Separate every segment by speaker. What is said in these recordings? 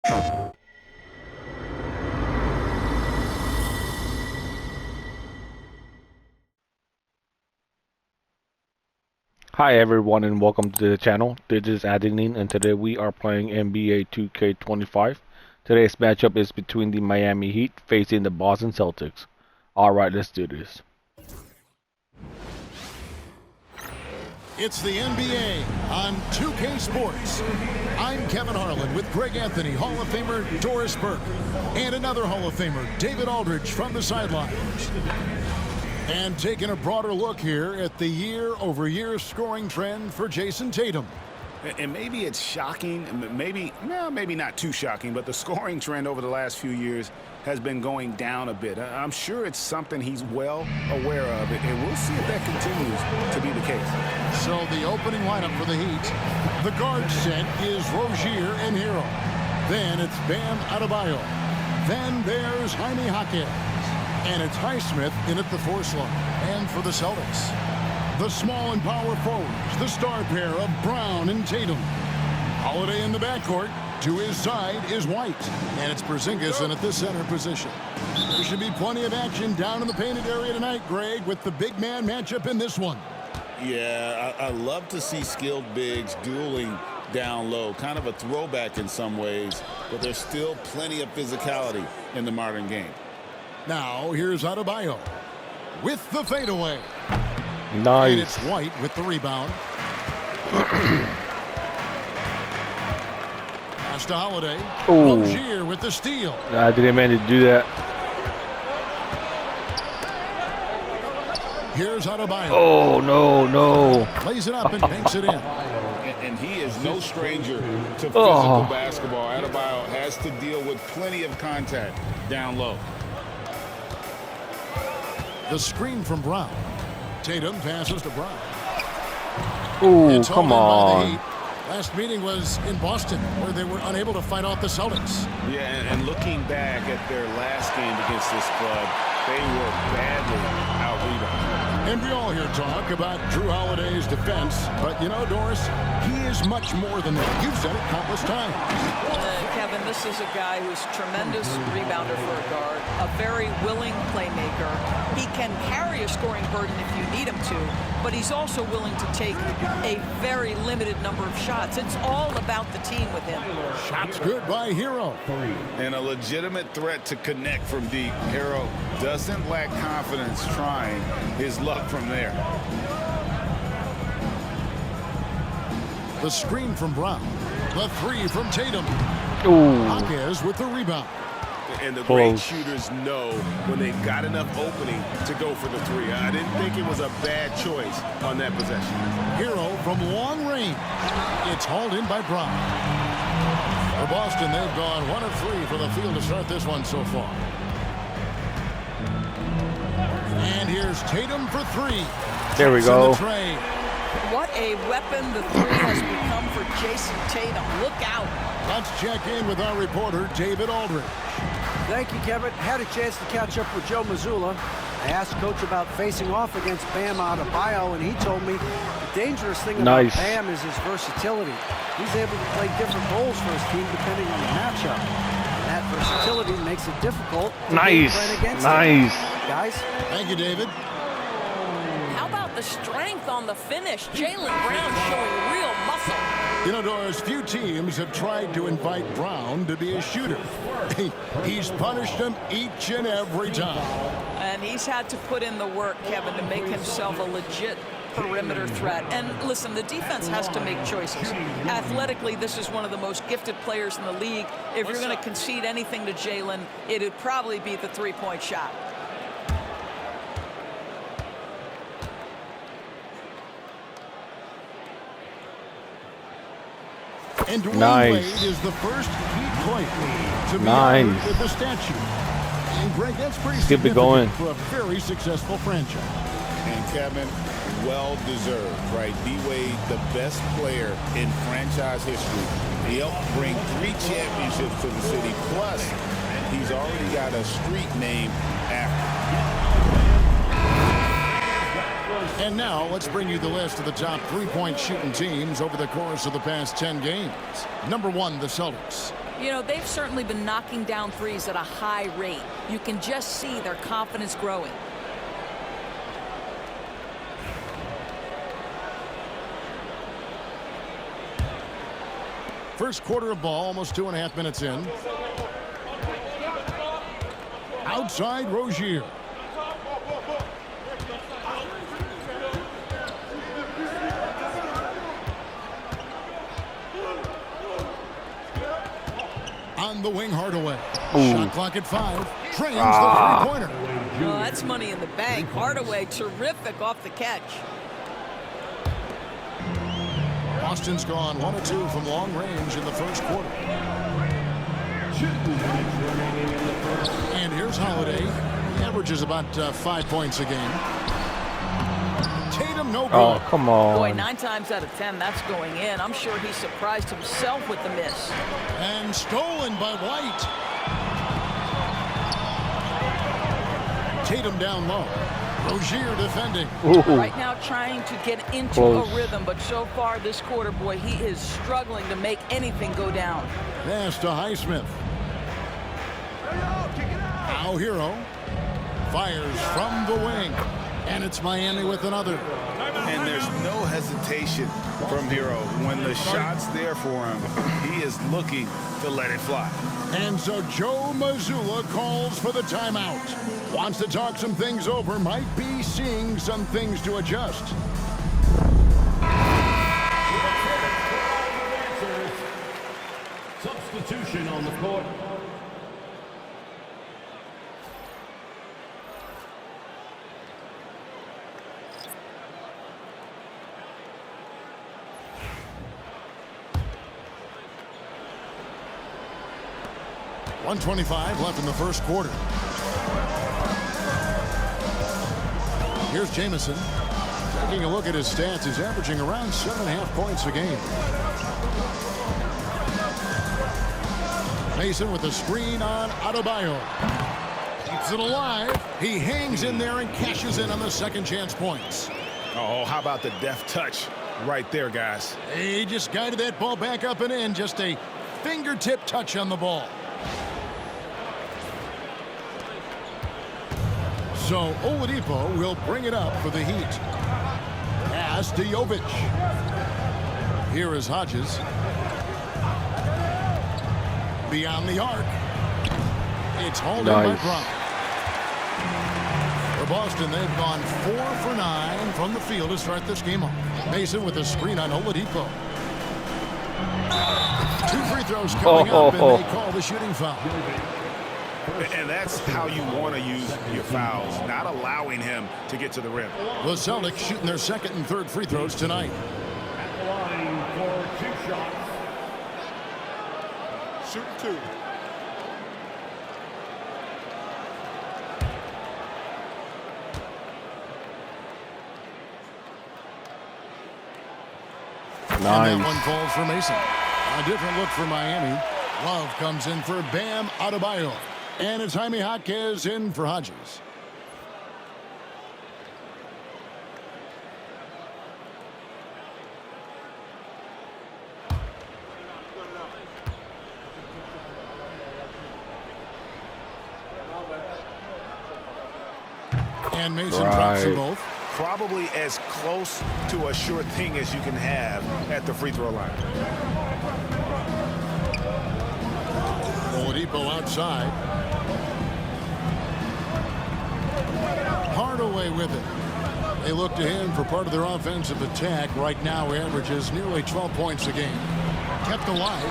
Speaker 1: Hi everyone and welcome to the channel. This is Adeline and today we are playing NBA 2K25. Today's matchup is between the Miami Heat facing the Boston Celtics. Alright, let's do this.
Speaker 2: It's the NBA on 2K Sports. I'm Kevin Harlan with Greg Anthony, Hall of Famer Doris Burke, and another Hall of Famer, David Aldridge from the sidelines. And taking a broader look here at the year-over-year scoring trend for Jason Tatum.
Speaker 3: And maybe it's shocking, maybe not too shocking, but the scoring trend over the last few years has been going down a bit. I'm sure it's something he's well aware of, and we'll see if that continues to be the case.
Speaker 2: So the opening lineup for the Heat, the guard set is Rozier and Hero. Then it's Bam Adebayo. Then there's Jaime Jaquez. And it's Highsmith in at the four slot. And for the Celtics, the small and power forwards, the star pair of Brown and Tatum. Holiday in the backcourt. To his side is White. And it's Porzingis in at the center position. There should be plenty of action down in the painted area tonight, Greg, with the big man matchup in this one.
Speaker 4: Yeah, I love to see skilled bigs dueling down low. Kind of a throwback in some ways, but there's still plenty of physicality in the modern game.
Speaker 2: Now, here's Adebayo with the fadeaway.
Speaker 1: Nice.
Speaker 2: And it's White with the rebound. Pass to Holiday. Rozier with the steal.
Speaker 1: I didn't mean to do that.
Speaker 2: Here's Adebayo.
Speaker 1: Oh, no.
Speaker 2: Plays it up and banks it in.
Speaker 4: And he is no stranger to physical basketball. Adebayo has to deal with plenty of contact down low.
Speaker 2: The screen from Brown. Tatum passes to Brown.
Speaker 1: Oh, come on.
Speaker 2: Last meeting was in Boston, where they were unable to fight off the Celtics.
Speaker 3: Yeah, and looking back at their last game against this club, they were badly out-rebounded.
Speaker 2: And we all hear talk about Drew Holiday's defense, but you know, Doris, he is much more than that. You've said it countless times.
Speaker 5: Kevin, this is a guy who's tremendous rebounder for a guard, a very willing playmaker. He can carry a scoring burden if you need him to, but he's also willing to take a very limited number of shots. It's all about the team with him.
Speaker 2: Shots good by Hero.
Speaker 4: And a legitimate threat to connect from deep. Hero doesn't lack confidence trying his luck from there.
Speaker 2: The screen from Brown. The three from Tatum. Jaquez with the rebound.
Speaker 3: And the great shooters know when they've got enough opening to go for the three. I didn't think it was a bad choice on that possession.
Speaker 2: Hero from long range. It's hauled in by Brown. For Boston, they've gone 1 of 3 for the field to start this one so far. And here's Tatum for 3.
Speaker 1: There we go.
Speaker 5: What a weapon the three has become for Jason Tatum. Look out.
Speaker 2: Let's check in with our reporter, David Aldridge.
Speaker 6: Thank you, Kevin. Had a chance to catch up with Joe Mazzulla. I asked Coach about facing off against Bam Adebayo, and he told me the dangerous thing about Bam is his versatility. He's able to play different roles for his team depending on the matchup. And that versatility makes it difficult to play against him. Guys?
Speaker 2: Thank you, David.
Speaker 5: How about the strength on the finish? Jaylen Brown showing real muscle.
Speaker 2: You know, Doris, few teams have tried to invite Brown to be a shooter. He's punished them each and every time.
Speaker 5: And he's had to put in the work, Kevin, to make himself a legit perimeter threat. And listen, the defense has to make choices. Athletically, this is one of the most gifted players in the league. If you're going to concede anything to Jaylen, it'd probably be the three-point shot.
Speaker 2: And Dwayne Wade is the first Heat player to be honored with the statue. And Greg, that's pretty significant for a very successful franchise.
Speaker 4: And Kevin, well deserved, right? D-Wade, the best player in franchise history. He helped bring 3 championships to the city. Plus, he's already got a street named after him.
Speaker 2: And now let's bring you the list of the top three-point shooting teams over the course of the past 10 games. Number 1, the Celtics.
Speaker 5: You know, they've certainly been knocking down threes at a high rate. You can just see their confidence growing.
Speaker 2: First quarter of ball, almost 2.5 minutes in. Outside Rozier. On the wing, Hardaway.
Speaker 1: Ooh.
Speaker 2: Shot clock at 5. Trains the three-pointer.
Speaker 5: Oh, that's money in the bank. Hardaway, terrific off the catch.
Speaker 2: Boston's gone 1 of 2 from long range in the first quarter. And here's Holiday. He averages about 5 points a game. Tatum, no good.
Speaker 1: Oh, come on.
Speaker 5: Boy, 9 times out of 10, that's going in. I'm sure he surprised himself with the miss.
Speaker 2: And stolen by White. Tatum down low. Rozier defending.
Speaker 1: Ooh.
Speaker 5: Right now trying to get into
Speaker 1: Close.
Speaker 5: a rhythm, but so far this quarter, boy, he is struggling to make anything go down.
Speaker 2: Pass to Highsmith. Now Hero fires from the wing. And it's Miami with another.
Speaker 3: And there's no hesitation from Hero. When the shot's there for him, he is looking to let it fly.
Speaker 2: And so Joe Mazzulla calls for the timeout. Wants to talk some things over. Might be seeing some things to adjust.
Speaker 7: Substitution on the court.
Speaker 2: .125 left in the first quarter. Here's Jamison. Taking a look at his stats, he's averaging around 7.5 points a game. Mason with the screen on Adebayo. Keeps it alive. He hangs in there and cashes in on the second chance points.
Speaker 3: Oh, how about the deft touch right there, guys?
Speaker 2: He just guided that ball back up and in. Just a fingertip touch on the ball. So Oladipo will bring it up for the Heat. Pass to Jovic. Here is Hodges. Beyond the arc. It's hauled in by Brown. For Boston, they've gone 4 for 9 from the field to start this game off. Mason with a screen on Oladipo. 2 free throws coming up, and they call the shooting foul.
Speaker 3: And that's how you want to use your fouls, not allowing him to get to the rim.
Speaker 2: The Celtics shooting their second and third free throws tonight.
Speaker 7: At the line for 2 shots.
Speaker 3: Shoot 2.
Speaker 2: And that one falls for Mason. A different look for Miami. Love comes in for Bam Adebayo. And it's Jaime Jaquez in for Hodges. And Mason drops them both.
Speaker 3: Probably as close to a sure thing as you can have at the free throw line.
Speaker 2: Oladipo outside. Hardaway with it. They look to him for part of their offensive attack. Right now, he averages nearly 12 points a game. Kept alive.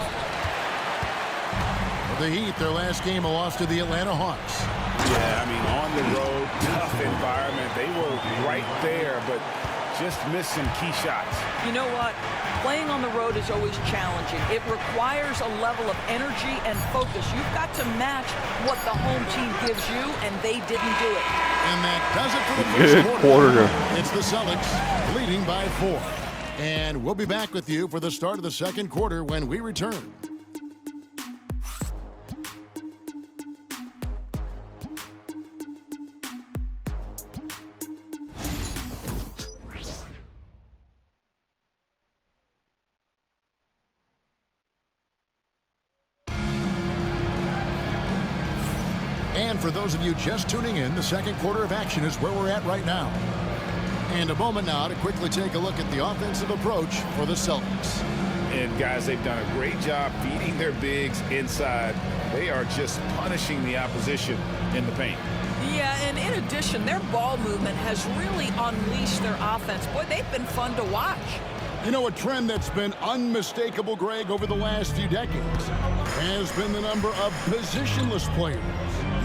Speaker 2: The Heat, their last game, a loss to the Atlanta Hawks.
Speaker 3: Yeah, I mean, on the road, tough environment. They were right there, but just missed some key shots.
Speaker 5: You know what? Playing on the road is always challenging. It requires a level of energy and focus. You've got to match what the home team gives you, and they didn't do it.
Speaker 2: And that does it for the first quarter. It's the Celtics leading by 4. And we'll be back with you for the start of the second quarter when we return. And for those of you just tuning in, the second quarter of action is where we're at right now. And a moment now to quickly take a look at the offensive approach for the Celtics.
Speaker 4: And guys, they've done a great job feeding their bigs inside. They are just punishing the opposition in the paint.
Speaker 5: Yeah, and in addition, their ball movement has really unleashed their offense. Boy, they've been fun to watch.
Speaker 2: You know, a trend that's been unmistakable, Greg, over the last few decades has been the number of positionless players.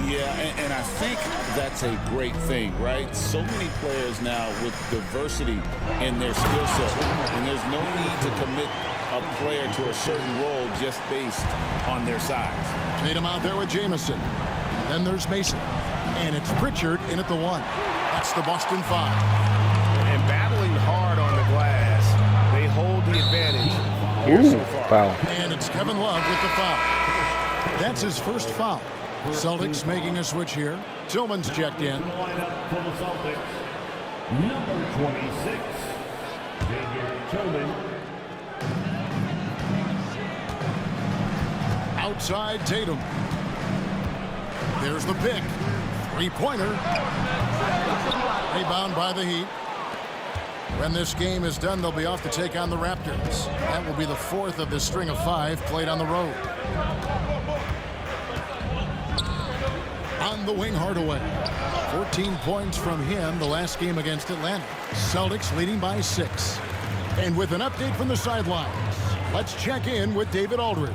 Speaker 4: Yeah, and I think that's a great thing, right? So many players now with diversity in their skill set, and there's no need to commit a player to a certain role just based on their size.
Speaker 2: Tatum out there with Jamison. Then there's Mason. And it's Pritchard in at the 1. That's the Boston 5.
Speaker 3: And battling hard on the glass, they hold the advantage.
Speaker 1: Ooh, foul.
Speaker 2: And it's Kevin Love with the foul. That's his first foul. Celtics making a switch here. Tillman's checked in.
Speaker 7: The lineup for the Celtics, number 26, Tillman.
Speaker 2: Outside Tatum. There's the pick. Three-pointer. Rebound by the Heat. When this game is done, they'll be off to take on the Raptors. That will be the 4th of the string of 5 played on the road. On the wing, Hardaway. 14 points from him the last game against Atlanta. Celtics leading by 6. And with an update from the sidelines, let's check in with David Aldridge.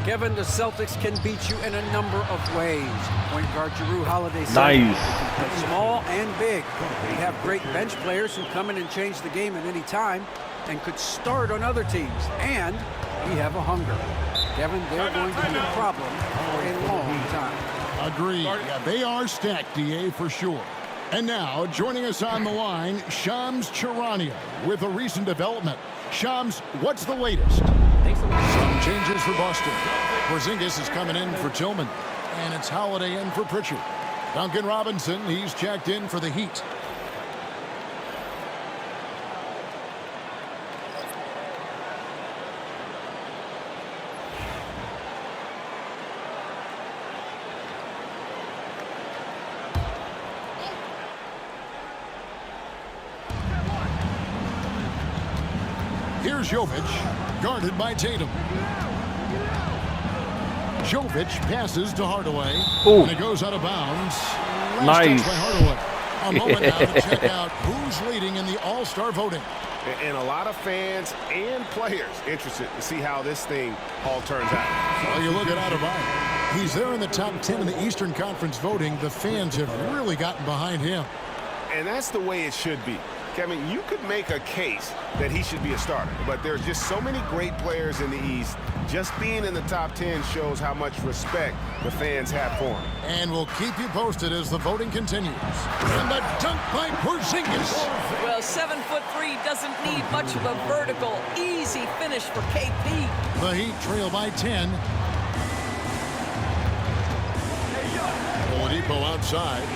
Speaker 6: Kevin, the Celtics can beat you in a number of ways. Point guard Jrue Holiday said,
Speaker 1: Nice.
Speaker 6: small and big. We have great bench players who come in and change the game at any time and could start on other teams. And we have a hunger. Kevin, they're going to be a problem for a long time.
Speaker 2: Agreed. Yeah, they are stacked, DA, for sure. And now, joining us on the line, Shams Charania with a recent development. Shams, what's the latest? Some changes for Boston. Porzingis is coming in for Tillman. And it's Holiday in for Pritchard. Duncan Robinson, he's checked in for the Heat. Here's Jovic, guarded by Tatum. Jovic passes to Hardaway.
Speaker 1: Ooh.
Speaker 2: And it goes out of bounds.
Speaker 1: Nice.
Speaker 2: By Hardaway. A moment now to check out who's leading in the All-Star voting.
Speaker 3: And a lot of fans and players interested to see how this thing all turns out.
Speaker 2: Well, you look at Adebayo. He's there in the top 10 in the Eastern Conference voting. The fans have really gotten behind him.
Speaker 3: And that's the way it should be. Kevin, you could make a case that he should be a starter, but there's just so many great players in the East. Just being in the top 10 shows how much respect the fans have for him.
Speaker 2: And we'll keep you posted as the voting continues. And the dunk by Porzingis.
Speaker 5: Well, 7'3" doesn't need much of a vertical, easy finish for KP.
Speaker 2: The Heat trail by 10. Oladipo outside.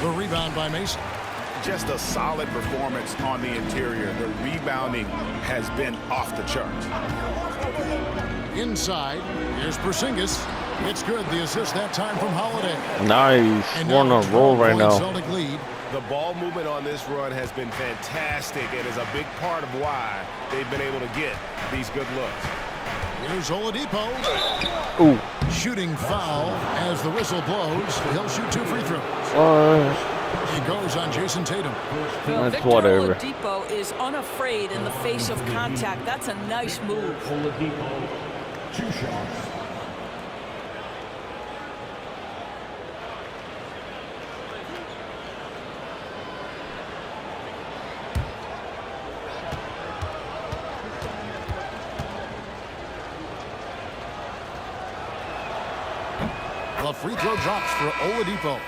Speaker 2: The rebound by Mason.
Speaker 3: Just a solid performance on the interior. The rebounding has been off the charts.
Speaker 2: Inside, here's Porzingis. It's good. The assist that time from Holiday.
Speaker 1: Nice. We're on a roll right now.
Speaker 2: Celtic lead.
Speaker 3: The ball movement on this run has been fantastic and is a big part of why they've been able to get these good looks.
Speaker 2: Here's Oladipo.
Speaker 1: Ooh.
Speaker 2: Shooting foul as the whistle blows. He'll shoot 2 free throws. He goes on Jason Tatum.
Speaker 5: Well,
Speaker 1: That's
Speaker 5: Victor
Speaker 1: whatever.
Speaker 5: Oladipo is unafraid in the face of contact. That's a nice move.
Speaker 7: Oladipo, 2 shots.
Speaker 2: The free throw drops for Oladipo.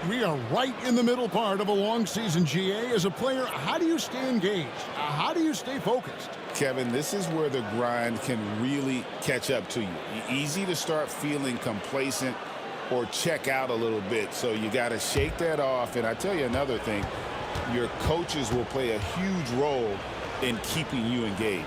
Speaker 2: We are right in the middle part of a long season, GA. As a player, how do you stay engaged? How do you stay focused?
Speaker 4: Kevin, this is where the grind can really catch up to you. Easy to start feeling complacent or check out a little bit. So you got to shake that off. And I tell you another thing, your coaches will play a huge role in keeping you engaged.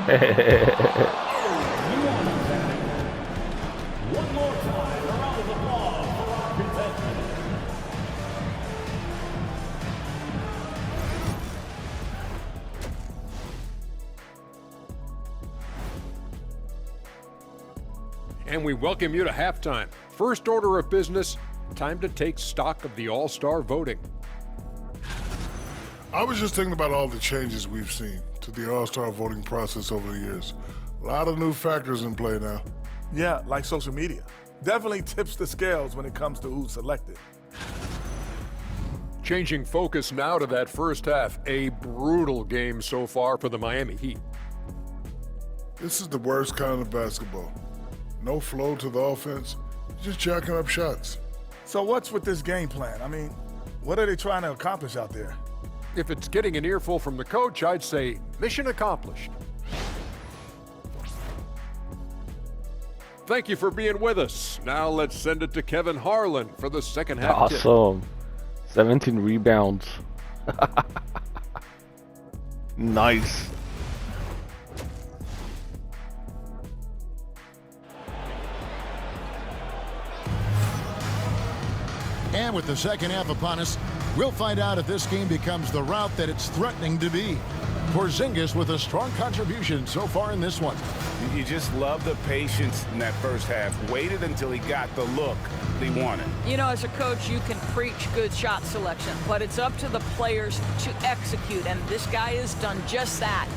Speaker 7: One more time, a round of applause for our contestants.
Speaker 8: And we welcome you to halftime. First order of business, time to take stock of the All-Star voting.
Speaker 9: I was just thinking about all the changes we've seen to the All-Star voting process over the years. A lot of new factors in play now.
Speaker 10: Yeah, like social media. Definitely tips the scales when it comes to who's selected.
Speaker 8: Changing focus now to that first half. A brutal game so far for the Miami Heat.
Speaker 9: This is the worst kind of basketball. No flow to the offense, just jacking up shots.
Speaker 10: So what's with this game plan? I mean, what are they trying to accomplish out there?
Speaker 8: If it's getting an earful from the coach, I'd say mission accomplished. Thank you for being with us. Now let's send it to Kevin Harlan for the second half.
Speaker 1: Awesome. 17 rebounds. Nice.
Speaker 2: And with the second half upon us, we'll find out if this game becomes the route that it's threatening to be. Porzingis with a strong contribution so far in this one.
Speaker 3: You just love the patience in that first half. Waited until he got the look he wanted.
Speaker 5: You know, as a coach, you can preach good shot selection, but it's up to the players to execute, and this guy has done just that.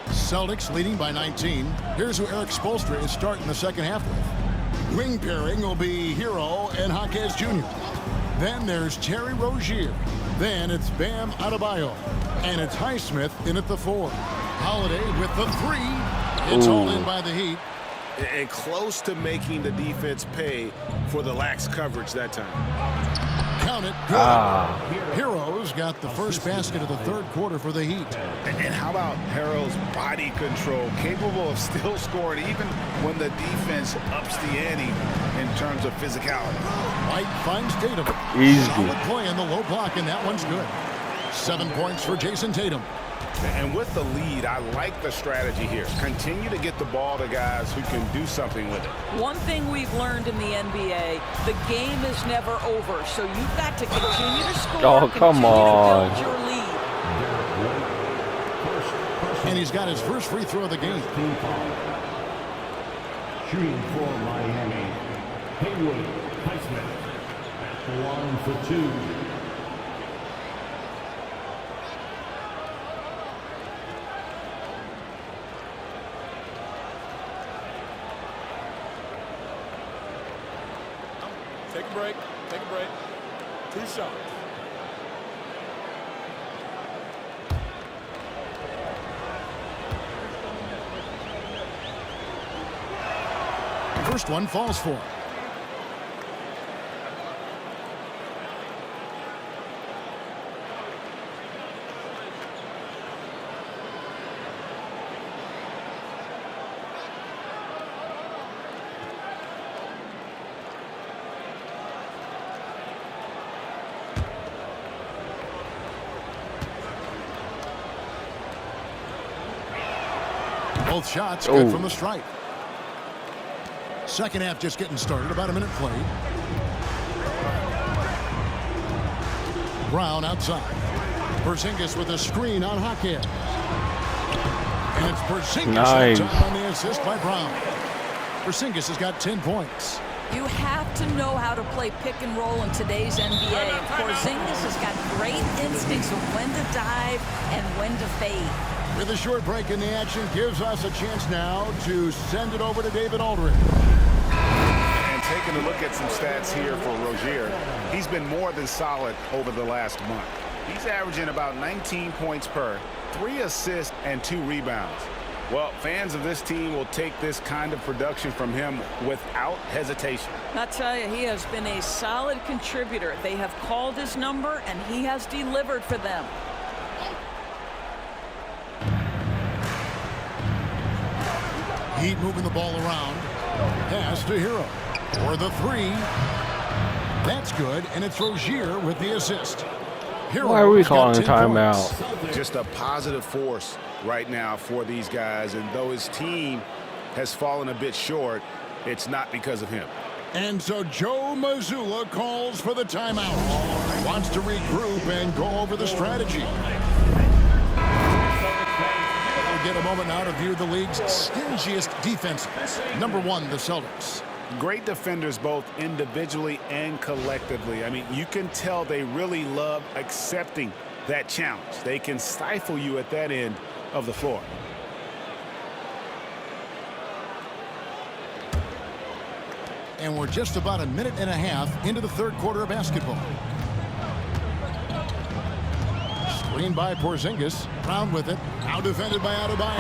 Speaker 2: Celtics leading by 19. Here's who Eric Spoelstra is starting the second half with. Wing pairing will be Hero and Jaquez Jr. Then there's Terry Rozier. Then it's Bam Adebayo. And it's Highsmith in at the 4. Holiday with the 3. It's all in by the Heat.
Speaker 3: And close to making the defense pay for the lax coverage that time.
Speaker 2: Count it. Good. Hero's got the first basket of the third quarter for the Heat.
Speaker 3: And how about Hero's body control, capable of still scoring even when the defense ups the ante in terms of physicality.
Speaker 2: White finds Tatum.
Speaker 1: Easy.
Speaker 2: Solid play in the low block, and that one's good. 7 points for Jason Tatum.
Speaker 3: And with the lead, I like the strategy here. Continue to get the ball to guys who can do something with it.
Speaker 5: One thing we've learned in the NBA, the game is never over, so you've got to continue to score,
Speaker 1: Oh, come on.
Speaker 5: to build your lead.
Speaker 2: And he's got his first free throw of the game.
Speaker 7: Shooting for Miami, Haywood Highsmith at the line for 2.
Speaker 10: Take a break. Take a break. 2 shots.
Speaker 2: First one falls for him. Both shots good from the stripe. Second half just getting started. About a minute played. Brown outside. Porzingis with a screen on Jaquez. And it's Porzingis on the assist by Brown. Porzingis has got 10 points.
Speaker 5: You have to know how to play pick and roll in today's NBA. And Porzingis has got great instincts of when to dive and when to fade.
Speaker 2: With a short break in the action, gives us a chance now to send it over to David Aldridge.
Speaker 3: And taking a look at some stats here for Rozier, he's been more than solid over the last month. He's averaging about 19 points per, 3 assists, and 2 rebounds. Well, fans of this team will take this kind of production from him without hesitation.
Speaker 5: I'll tell you, he has been a solid contributor. They have called his number, and he has delivered for them.
Speaker 2: Heat moving the ball around. Pass to Hero. For the three. That's good, and it's Rozier with the assist.
Speaker 1: Why are we calling a timeout?
Speaker 3: Just a positive force right now for these guys, and though his team has fallen a bit short, it's not because of him.
Speaker 2: And so Joe Mazzulla calls for the timeout. Wants to regroup and go over the strategy. We'll get a moment now to view the league's stingiest defenses. Number one, the Celtics.
Speaker 3: Great defenders both individually and collectively. I mean, you can tell they really love accepting that challenge. They can stifle you at that end of the floor.
Speaker 2: And we're just about a minute and a half into the third quarter of basketball. Screen by Porzingis. Brown with it. Now defended by Adebayo.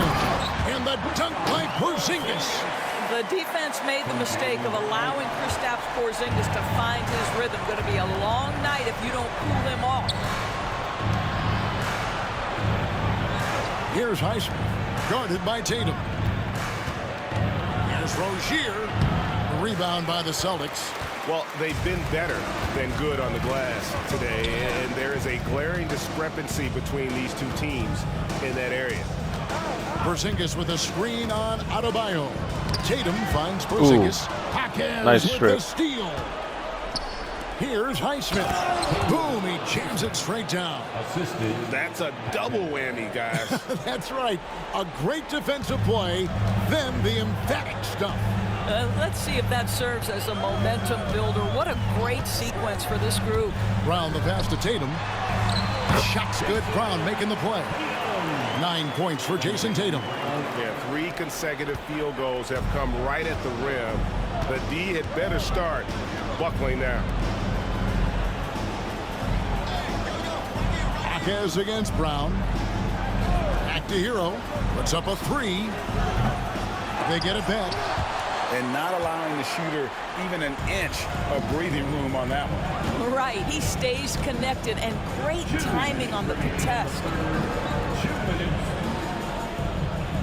Speaker 2: And the dunk by Porzingis.
Speaker 5: The defense made the mistake of allowing Kristaps Porzingis to find his rhythm. Going to be a long night if you don't cool him off.
Speaker 2: Here's Highsmith, guarded by Tatum. Here's Rozier. Rebound by the Celtics.
Speaker 3: Well, they've been better than good on the glass today, and there is a glaring discrepancy between these two teams in that area.
Speaker 2: Porzingis with a screen on Adebayo. Tatum finds Porzingis.
Speaker 1: Nice
Speaker 2: with
Speaker 1: strip.
Speaker 2: the steal. Here's Highsmith. Boom, he jams it straight down.
Speaker 7: Assisted.
Speaker 3: That's a double whammy, guys.
Speaker 2: That's right. A great defensive play, then the emphatic stuff.
Speaker 5: Let's see if that serves as a momentum builder. What a great sequence for this group.
Speaker 2: Brown the pass to Tatum. Shot's good. Brown making the play. 9 points for Jason Tatum.
Speaker 3: Yeah, 3 consecutive field goals have come right at the rim. The D had better start buckling down.
Speaker 2: Akez against Brown. Back to Hero. Puts up a 3. They get it back.
Speaker 3: And not allowing the shooter even an inch of breathing room on that one.
Speaker 5: Right, he stays connected, and great timing on the contest.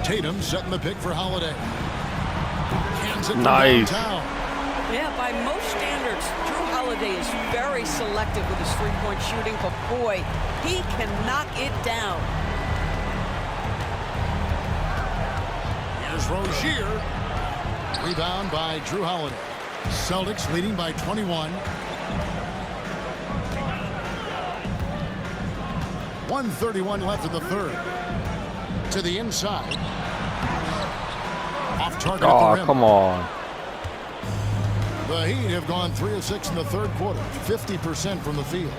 Speaker 2: Tatum setting the pick for Holiday. Hands it
Speaker 1: Nice.
Speaker 2: downtown.
Speaker 5: Yeah, by most standards, Drew Holiday is very selective with his three-point shooting, but boy, he can knock it down.
Speaker 2: Here's Rozier. Rebound by Drew Holiday. Celtics leading by 21. 1:31 left in the third. To the inside. Off target at the rim.
Speaker 1: Come on.
Speaker 2: The Heat have gone 3 of 6 in the third quarter. 50% from the field.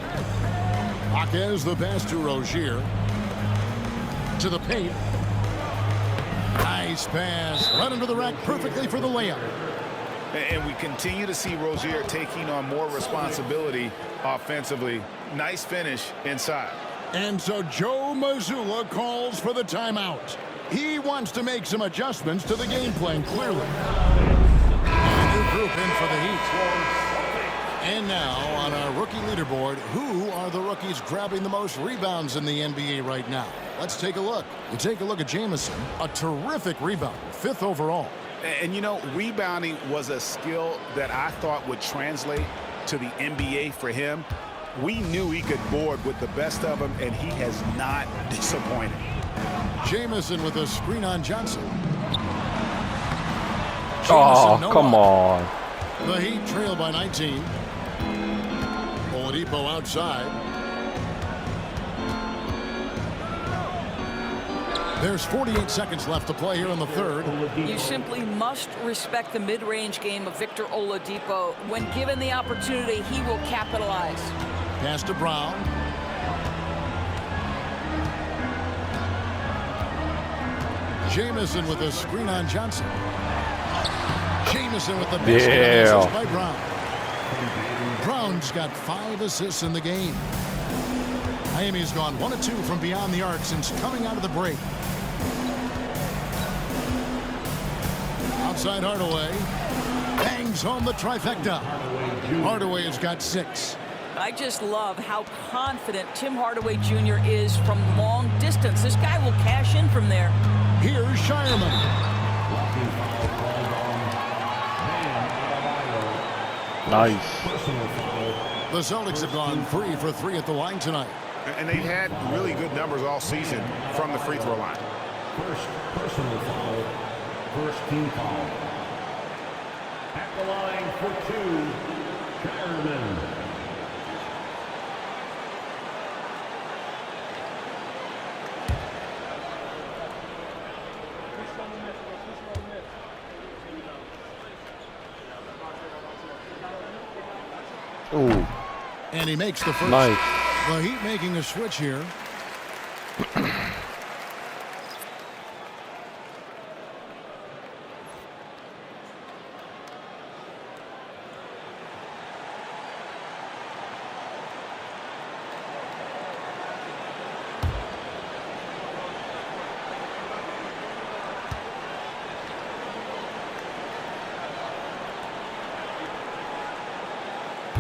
Speaker 2: Akez the pass to Rozier. To the paint. Nice pass. Right under the rack perfectly for the layup.
Speaker 3: And we continue to see Rozier taking on more responsibility offensively. Nice finish inside.
Speaker 2: And so Joe Mazzulla calls for the timeout. He wants to make some adjustments to the game plan, clearly. A new group in for the Heat. And now on our rookie leaderboard, who are the rookies grabbing the most rebounds in the NBA right now? Let's take a look. We take a look at Jamison, a terrific rebounder, 5th overall.
Speaker 3: And you know, rebounding was a skill that I thought would translate to the NBA for him. We knew he could board with the best of them, and he has not disappointed.
Speaker 2: Jamison with a screen on Johnson.
Speaker 1: Oh,
Speaker 2: no
Speaker 1: come on.
Speaker 2: The Heat trail by 19. Oladipo outside. There's 48 seconds left to play here in the third.
Speaker 5: You simply must respect the mid-range game of Victor Oladipo. When given the opportunity, he will capitalize.
Speaker 2: Pass to Brown. Jamison with a screen on Johnson. Jamison with the basket by Brown. Brown's got 5 assists in the game. Miami's gone 1 of 2 from beyond the arc since coming out of the break. Outside Hardaway. Bangs home the trifecta. Hardaway has got 6.
Speaker 5: I just love how confident Tim Hardaway Jr. is from long distance. This guy will cash in from there.
Speaker 2: Here's Shireman.
Speaker 1: Nice.
Speaker 2: The Celtics have gone 3 for 3 at the line tonight.
Speaker 3: And they've had really good numbers all season from the free throw line.
Speaker 7: First personal foul, first team foul. At the line for 2, Fireman.
Speaker 1: Ooh.
Speaker 2: And he makes the first.
Speaker 1: Nice.
Speaker 2: The Heat making a switch here.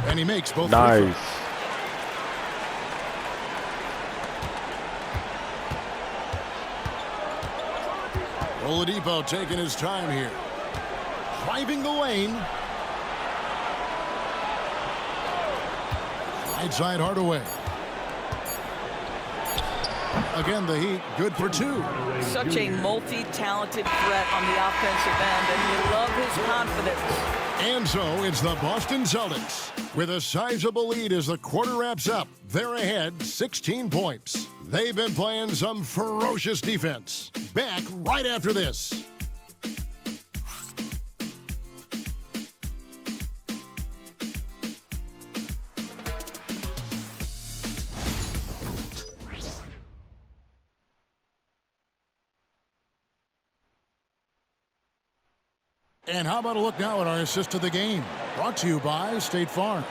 Speaker 2: And he makes both.
Speaker 1: Nice.
Speaker 2: Oladipo taking his time here. Driving the lane. Right side Hardaway. Again, the Heat good for 2.
Speaker 5: Such a multi-talented threat on the offensive end, and you love his confidence.
Speaker 2: And so it's the Boston Celtics with a sizable lead as the quarter wraps up. They're ahead 16 points. They've been playing some ferocious defense. Back right after this. And how about a look now at our assist of the game? Brought to you by State Farm.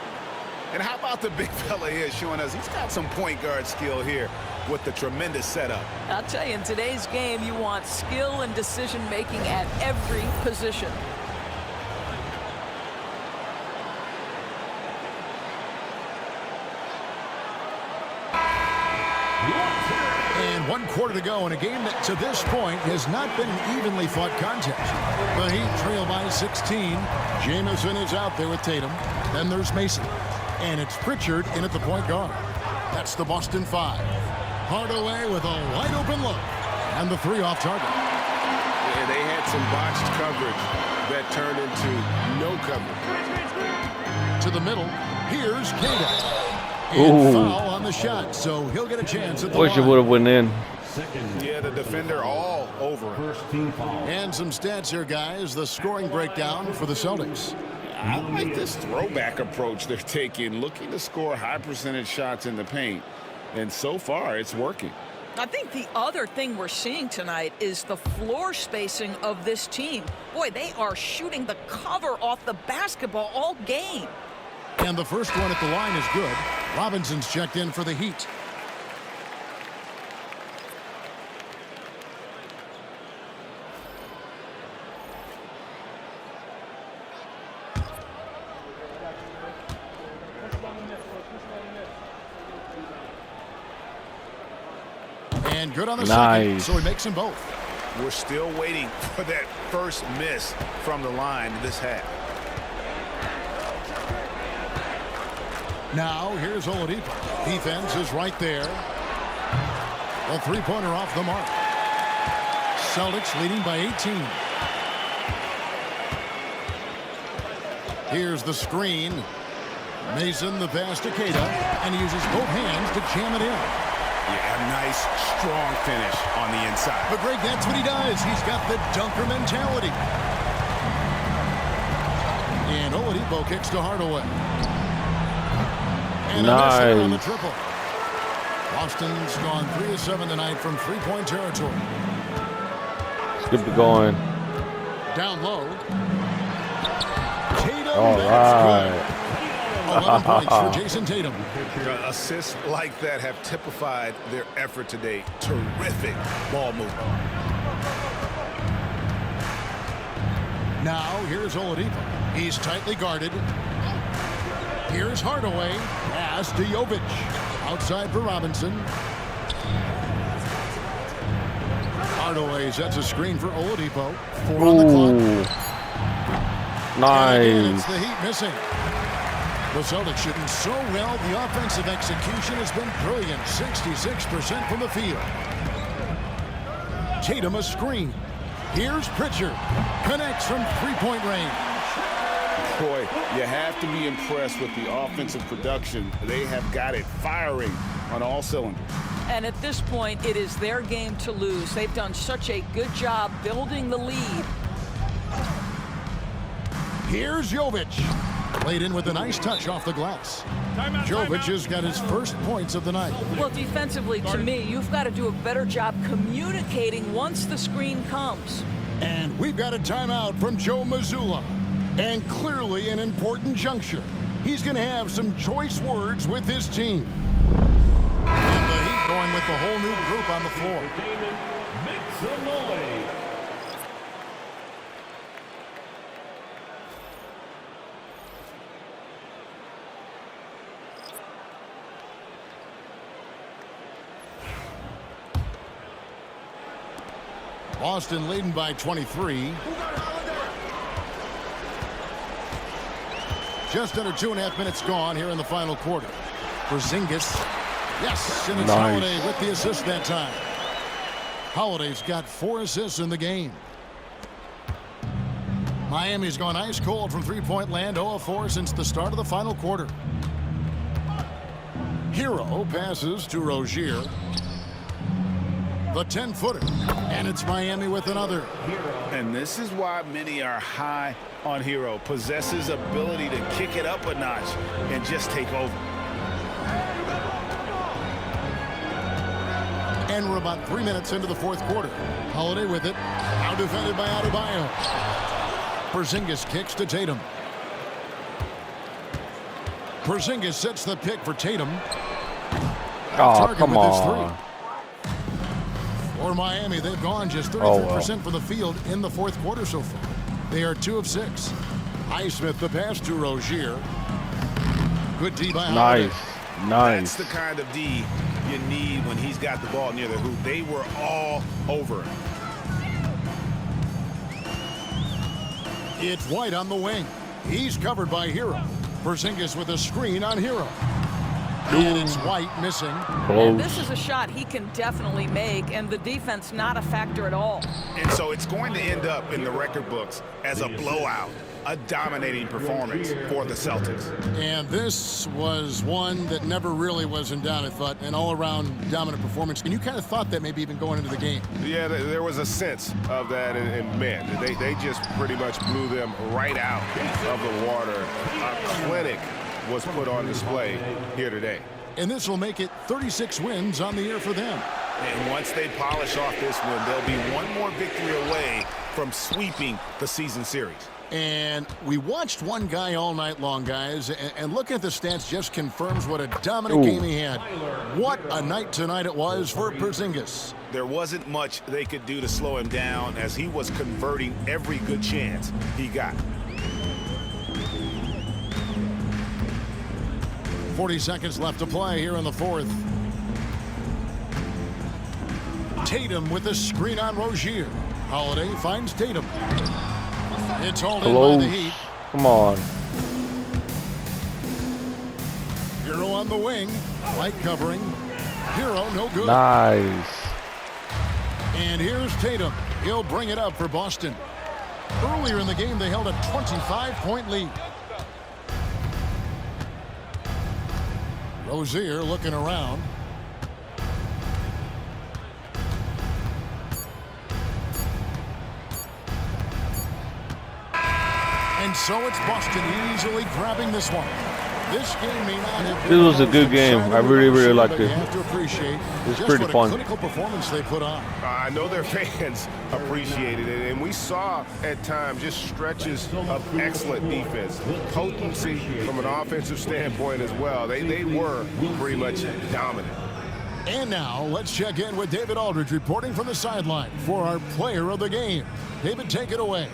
Speaker 3: And how about the big fella here showing us he's got some point guard skill here with the tremendous setup.
Speaker 5: I'll tell you, in today's game, you want skill and decision-making at every position.
Speaker 2: And 1 quarter to go in a game that to this point has not been an evenly fought contest. The Heat trail by 16. Jamison is out there with Tatum. Then there's Mason. And it's Pritchard in at the point guard. That's the Boston 5. Hardaway with a wide open look. And the 3 off target.
Speaker 4: Yeah, they had some botched coverage that turned into no coverage.
Speaker 2: To the middle. Here's Kata. And foul on the shot, so he'll get a chance at the
Speaker 1: Wish it
Speaker 2: line.
Speaker 1: would have went in.
Speaker 3: Yeah, the defender all over him.
Speaker 2: And some stats here, guys. The scoring breakdown for the Celtics.
Speaker 4: I like this throwback approach they're taking, looking to score high percentage shots in the paint. And so far, it's working.
Speaker 5: I think the other thing we're seeing tonight is the floor spacing of this team. Boy, they are shooting the cover off the basketball all game.
Speaker 2: And the first one at the line is good. Robinson's checked in for the Heat. And good on the second, so he makes them both.
Speaker 3: We're still waiting for that first miss from the line this half.
Speaker 2: Now, here's Oladipo. Defense is right there. A three-pointer off the mark. Celtics leading by 18. Here's the screen. Mason, the pass to Kata, and he uses both hands to jam it in.
Speaker 3: Yeah, nice, strong finish on the inside.
Speaker 2: But, Greg, that's what he does. He's got the dunker mentality. And Oladipo kicks to Hardaway. And nice on the triple. Boston's gone 3 of 7 tonight from three-point territory.
Speaker 1: Keep it going.
Speaker 2: Down low. Tatum.
Speaker 1: All right.
Speaker 2: 11 points for Jason Tatum.
Speaker 3: Assists like that have typified their effort today. Terrific ball movement.
Speaker 2: Now here's Oladipo. He's tightly guarded. Here's Hardaway. Pass to Jovic. Outside for Robinson. Hardaway sets a screen for Oladipo. 4 on the clock.
Speaker 1: Nice.
Speaker 2: And it's the Heat missing. The Celtics shooting so well, the offensive execution has been brilliant. 66% from the field. Tatum a screen. Here's Pritchard. Connects from three-point range.
Speaker 4: Boy, you have to be impressed with the offensive production. They have got it firing on all cylinders.
Speaker 5: And at this point, it is their game to lose. They've done such a good job building the lead.
Speaker 2: Here's Jovic. Played in with a nice touch off the glass. Jovic has got his first points of the night.
Speaker 5: Well, defensively, to me, you've got to do a better job communicating once the screen comes.
Speaker 2: And we've got a timeout from Joe Mazzulla. And clearly an important juncture. He's going to have some choice words with his team. And the Heat going with the whole new group on the floor. Boston leading by 23. Just under 2.5 minutes gone here in the final quarter. Porzingis. Yes, and it's Holiday with the assist that time. Holiday's got 4 assists in the game. Miami's gone ice cold from three-point land, 0 of 4 since the start of the final quarter. Hero passes to Rozier. The 10-footer, and it's Miami with another.
Speaker 4: And this is why many are high on Hero. Possesses ability to kick it up a notch and just take over.
Speaker 2: And we're about 3 minutes into the fourth quarter. Holiday with it. Now defended by Adebayo. Porzingis kicks to Tatum. Porzingis sets the pick for Tatum.
Speaker 1: Oh, come on.
Speaker 2: For Miami, they've gone just 33% from the field in the fourth quarter so far. They are 2 of 6. Highsmith the pass to Rozier. Good D by Holiday.
Speaker 4: Nice. That's the kind of D you need when he's got the ball near the hoop. They were all over it.
Speaker 2: It's White on the wing. He's covered by Hero. Porzingis with a screen on Hero. And it's White missing.
Speaker 5: And this is a shot he can definitely make, and the defense not a factor at all.
Speaker 4: And so it's going to end up in the record books as a blowout, a dominating performance for the Celtics.
Speaker 2: And this was one that never really was in doubt, I thought, an all-around dominant performance. And you kind of thought that maybe even going into the game.
Speaker 11: Yeah, there was a sense of that, and man, they just pretty much blew them right out of the water. A clinic was put on display here today.
Speaker 2: And this will make it 36 wins on the year for them.
Speaker 4: And once they polish off this win, they'll be one more victory away from sweeping the season series.
Speaker 2: And we watched one guy all night long, guys, and looking at the stats just confirms what a dominant game he had. What a night tonight it was for Porzingis.
Speaker 4: There wasn't much they could do to slow him down as he was converting every good chance he got.
Speaker 2: 40 seconds left to play here in the fourth. Tatum with a screen on Rozier. Holiday finds Tatum. It's hauled in by the Heat.
Speaker 1: Come on.
Speaker 2: Hero on the wing. White covering. Hero no good.
Speaker 1: Nice.
Speaker 2: And here's Tatum. He'll bring it up for Boston. Earlier in the game, they held a 25-point lead. Rozier looking around. And so it's Boston easily grabbing this one. This game may not have been.
Speaker 1: This was a good game. I really liked it.
Speaker 2: You have to appreciate
Speaker 1: it's pretty fun.
Speaker 2: Clinical performance they put on.
Speaker 11: I know their fans appreciated it, and we saw at times just stretches of excellent defense, potency from an offensive standpoint as well. They were pretty much dominant.
Speaker 2: And now let's check in with David Aldridge reporting from the sideline for our player of the game. David, take it away.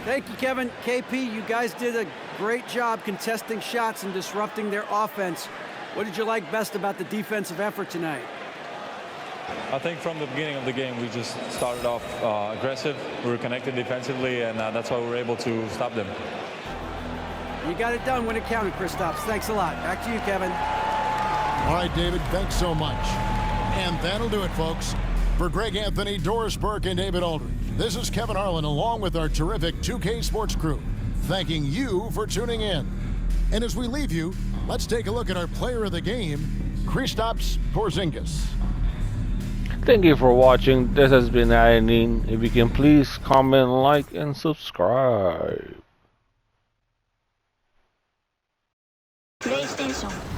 Speaker 6: Thank you, Kevin. KP, you guys did a great job contesting shots and disrupting their offense. What did you like best about the defensive effort tonight?
Speaker 12: I think from the beginning of the game, we just started off aggressive. We were connected defensively, and that's why we were able to stop them.
Speaker 6: You got it done when it counted, Kristaps. Thanks a lot. Back to you, Kevin.
Speaker 2: All right, David, thanks so much. And that'll do it, folks. For Greg Anthony, Doris Burke, and David Aldridge, this is Kevin Harlan along with our terrific 2K Sports crew, thanking you for tuning in. And as we leave you, let's take a look at our player of the game, Kristaps Porzingis.
Speaker 1: Thank you for watching. This has been Adenine. If you can please comment, like, and subscribe.
Speaker 13: PlayStation